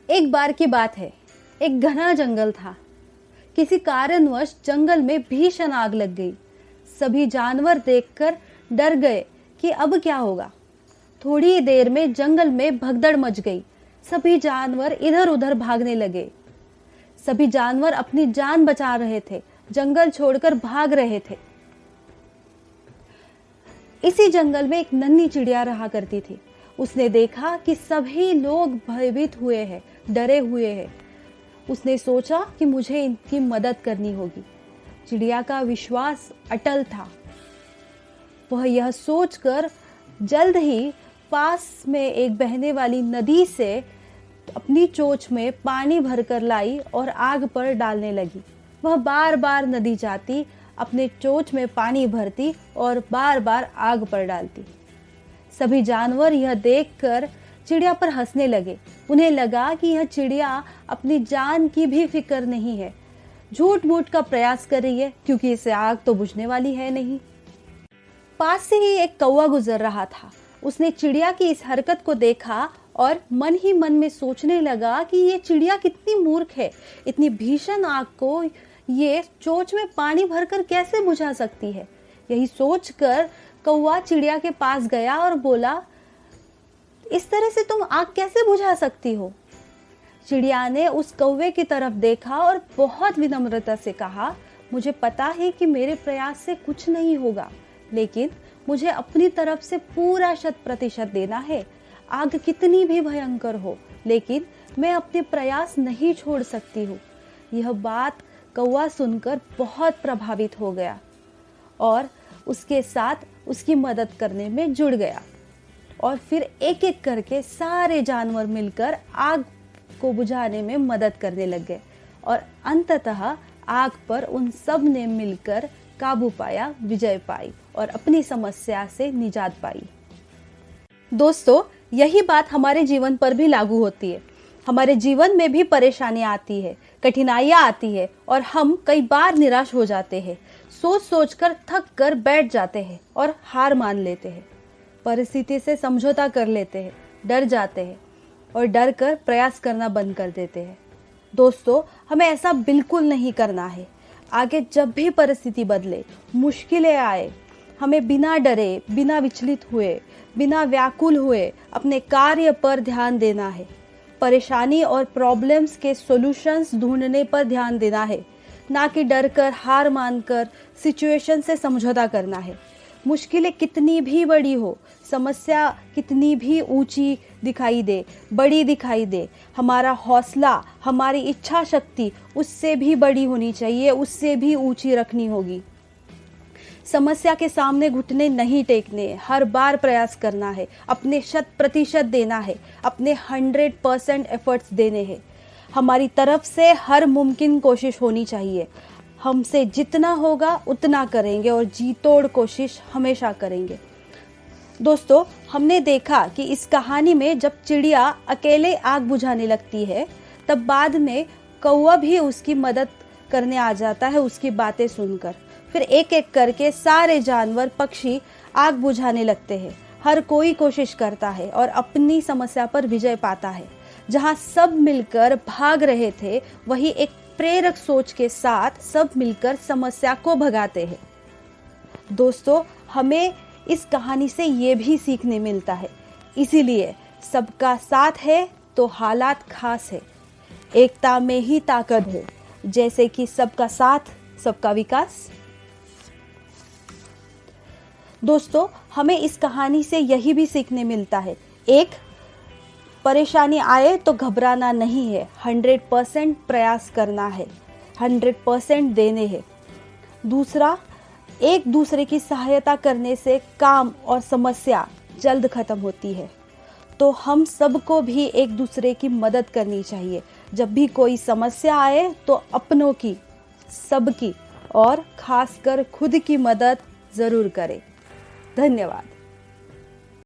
एक बार की बात है, एक घना जंगल था। किसी कारणवश जंगल में भीषण आग लग गई। सभी जानवर देखकर डर गए कि अब क्या होगा। थोड़ी देर में जंगल में भगदड़ मच गई। सभी जानवर इधर उधर भागने लगे। सभी जानवर अपनी जान बचा रहे थे, जंगल छोड़कर भाग रहे थे। इसी जंगल में एक नन्ही चिड़िया रहा करती थी। उसने देखा कि सभी लोग भयभीत हुए हैं, डरे हुए हैं। उसने सोचा कि मुझे इनकी मदद करनी होगी। चिड़िया का विश्वास अटल था। वह यह सोचकर जल्द ही पास में एक बहने वाली नदी से अपनी चोंच में पानी भरकर लाई और आग पर डालने लगी। वह बार बार नदी जाती, अपने चोंच में पानी भरती और बार बार आग पर डालती। सभी जानवर यह देखकर चिड़िया पर हंसने लगे। उन्हें लगा कि यह चिड़िया अपनी जान की भी फिक्र नहीं है, झूठ मूठ का प्रयास कर रही है, क्योंकि इसे आग तो बुझने वाली है नहीं। पास से ही एक कौवा गुजर रहा था। उसने चिड़िया की इस हरकत को देखा और मन ही मन में सोचने लगा कि ये चिड़िया कितनी मूर्ख है। इतनी भीषण आग को ये चोंच में पानी भरकर कैसे बुझा सकती है। यही सोचकर कौवा चिड़िया के पास गया और बोला, इस तरह से तुम आग कैसे बुझा सकती हो। चिड़िया ने उस कौवे की तरफ देखा और बहुत विनम्रता से कहा, मुझे पता है कि मेरे प्रयास से कुछ नहीं होगा, लेकिन मुझे अपनी तरफ से पूरा 100% देना है। आग कितनी भी भयंकर हो, लेकिन मैं अपने प्रयास नहीं छोड़ सकती हूँ। यह बात कौवा सुनकर बहुत प्रभावित हो गया और उसके साथ उसकी मदद करने में जुड़ गया। और फिर एक एक करके सारे जानवर मिलकर आग को बुझाने में मदद करने लग गए और अंततः आग पर उन सब ने मिलकर काबू पाया, विजय पाई और अपनी समस्या से निजात पाई। दोस्तों, यही बात हमारे जीवन पर भी लागू होती है। हमारे जीवन में भी परेशानियां आती है, कठिनाइयां आती है और हम कई बार निराश हो जाते हैं। सोच सोच कर थक कर बैठ जाते हैं और हार मान लेते हैं। परिस्थिति से समझौता कर लेते हैं, डर जाते हैं और डर कर प्रयास करना बंद कर देते हैं। दोस्तों, हमें ऐसा बिल्कुल नहीं करना है। आगे जब भी परिस्थिति बदले, मुश्किलें आए, हमें बिना डरे, बिना विचलित हुए, बिना व्याकुल हुए अपने कार्य पर ध्यान देना है। परेशानी और प्रॉब्लम्स के सॉल्यूशंस ढूंढने पर ध्यान देना है, ना कि डर कर, हार मानकर सिचुएशन से समझौता करना है। मुश्किलें कितनी भी बड़ी हो, समस्या कितनी भी ऊंची दिखाई दे, बड़ी दिखाई दे, हमारा हौसला, हमारी इच्छा शक्ति उससे भी बड़ी होनी चाहिए, उससे भी ऊंची रखनी होगी। समस्या के सामने घुटने नहीं टेकने, हर बार प्रयास करना है, अपने 100% देना है, अपने 100% एफर्ट्स देने हैं। हमारी तरफ से हर मुमकिन कोशिश होनी चाहिए। हमसे जितना होगा उतना करेंगे और जी तोड़ कोशिश हमेशा करेंगे। दोस्तों, हमने देखा कि इस कहानी में जब चिड़िया अकेले आग बुझाने लगती है, तब बाद में कौवा भी उसकी मदद करने आ जाता है उसकी बातें सुनकर। फिर एक एक करके सारे जानवर, पक्षी आग बुझाने लगते हैं। हर कोई कोशिश करता है और अपनी समस्या पर विजय पाता है। जहाँ सब मिलकर भाग रहे थे, वही एक प्रेरक सोच के साथ सब मिलकर समस्या को भगाते हैं। दोस्तों, हमें इस कहानी से ये भी सीखने मिलता है, इसीलिए सबका साथ है तो हालात खास है, एकता में ही ताकत है, जैसे कि सबका साथ सबका विकास। दोस्तों, हमें इस कहानी से यही भी सीखने मिलता है, एक, परेशानी आए तो घबराना नहीं है, 100% प्रयास करना है, 100% देने हैं। दूसरा, एक दूसरे की सहायता करने से काम और समस्या जल्द खत्म होती है। तो हम सबको भी एक दूसरे की मदद करनी चाहिए। जब भी कोई समस्या आए तो अपनों की, सबकी और खासकर खुद की मदद ज़रूर करें। धन्यवाद।